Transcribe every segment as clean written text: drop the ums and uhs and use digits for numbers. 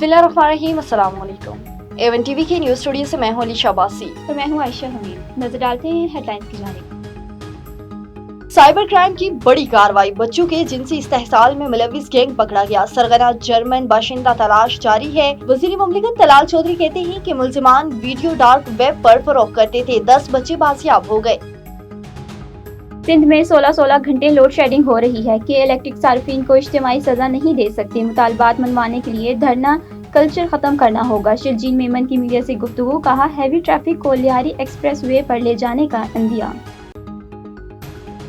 बिस्मिल्लाहिर्रहमानिर्रहीम, अस्सलाम वालेकुम। एवन टीवी की न्यूज़ स्टूडियो से मैं हूं अली शाबासी और मैं हूं आयशा हमीद। नजर डालते हैं हेडलाइंस की जानिब। साइबर क्राइम की बड़ी कार्रवाई, बच्चों के जिनसी इस्तेहसाल में मुलविस गैंग पकड़ा गया। सरगना जर्मन बाशिंदा तलाश जारी है। वजीर मुमलिकत तलाल चौधरी कहते हैं कि मुल्जिमान वीडियो डार्क वेब पर फरोख्त करते थे। 10 बच्चे बाजियाब हो गए। सिंध में 16 घंटे लोड शेडिंग हो रही है कि इलेक्ट्रिक सार्फिन को इज्तिमाई सजा नहीं दे सकते। मुतालबात मनवाने के लिए धरना कल्चर खत्म करना होगा। शिरजील मेमन की मीडिया से गुफ्तगू, कहा हैवी ट्रैफिक को लियारी एक्सप्रेस वे पर ले जाने का इंदिया।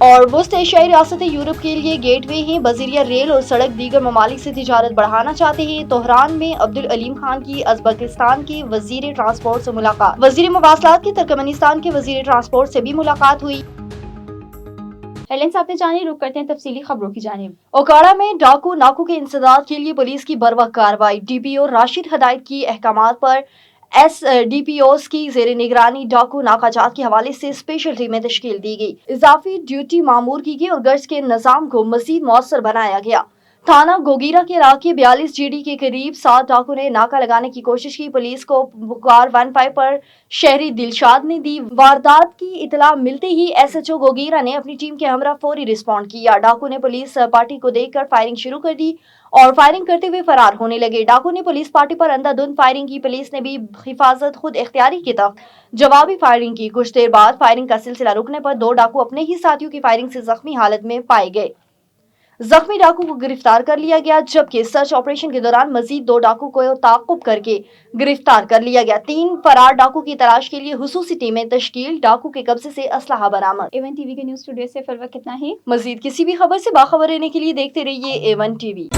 और वुस्त एशियाई रियासतें यूरोप के लिए गेटवे हैं। बजरिया रेल और सड़क दीगर ममालिक से तिजारत बढ़ाना चाहते हैं। तोहरान में अब्दुल अलीम खान की उज़्बेकिस्तान के वजीर ट्रांसपोर्ट से मुलाकात। वजीर मवासलात के तुर्कमेनिस्तान के वजीर ट्रांसपोर्ट से भी मुलाकात हुई। हेडलाइंस आपने जानी, रुक करते हैं तफसीली खबरों की जानिब। ओकाड़ा में डाकू नाकू के इंसदाद के लिए पुलिस की बर्वक्त कार्रवाई। डीपीओ राशिद हदायत की अहकामात पर एसडीपीओस की जेर निगरानी डाकू नाकाजात के हवाले से स्पेशल टीमें तश्कील दी गई। इजाफी ड्यूटी मामूर की गई और गर्ज के निजाम को मजीद मौसर बनाया गया। थाना गोगीरा के इलाके 42 जीडी के करीब 7 डाकू ने नाका लगाने की कोशिश की। पुलिस को पुकार 15 पर शहरी दिलशाद ने दी। वारदात की इतला मिलते ही एसएचओ गोगीरा ने अपनी टीम के हमरा फौरी रिस्पॉन्ड किया। डाकू ने पुलिस पार्टी को देखकर फायरिंग शुरू कर दी और फायरिंग करते हुए फरार होने लगे। डाकू ने पुलिस पार्टी पर अंधाधुंध फायरिंग की। पुलिस ने भी हिफाजत खुद इख्तियारी के तहत जवाबी फायरिंग की। कुछ देर बाद फायरिंग का सिलसिला रुकने पर 2 डाकू अपने ही साथियों की फायरिंग से जख्मी हालत में पाए गए। जख्मी डाकू को गिरफ्तार कर लिया गया, जबकि सर्च ऑपरेशन के दौरान मजीद 2 डाकू को ताक़ुब करके गिरफ्तार कर लिया गया। 3 फरार डाकू की तलाश के लिए हुसूसी टीमें तश्कील। डाकू के कब्जे से असलहा बरामद। एवन टीवी के न्यूज़ स्टूडियो से फरवत कितना ही। मजीद किसी भी खबर से बाखबर रहने के लिए देखते रहिए एवन टीवी।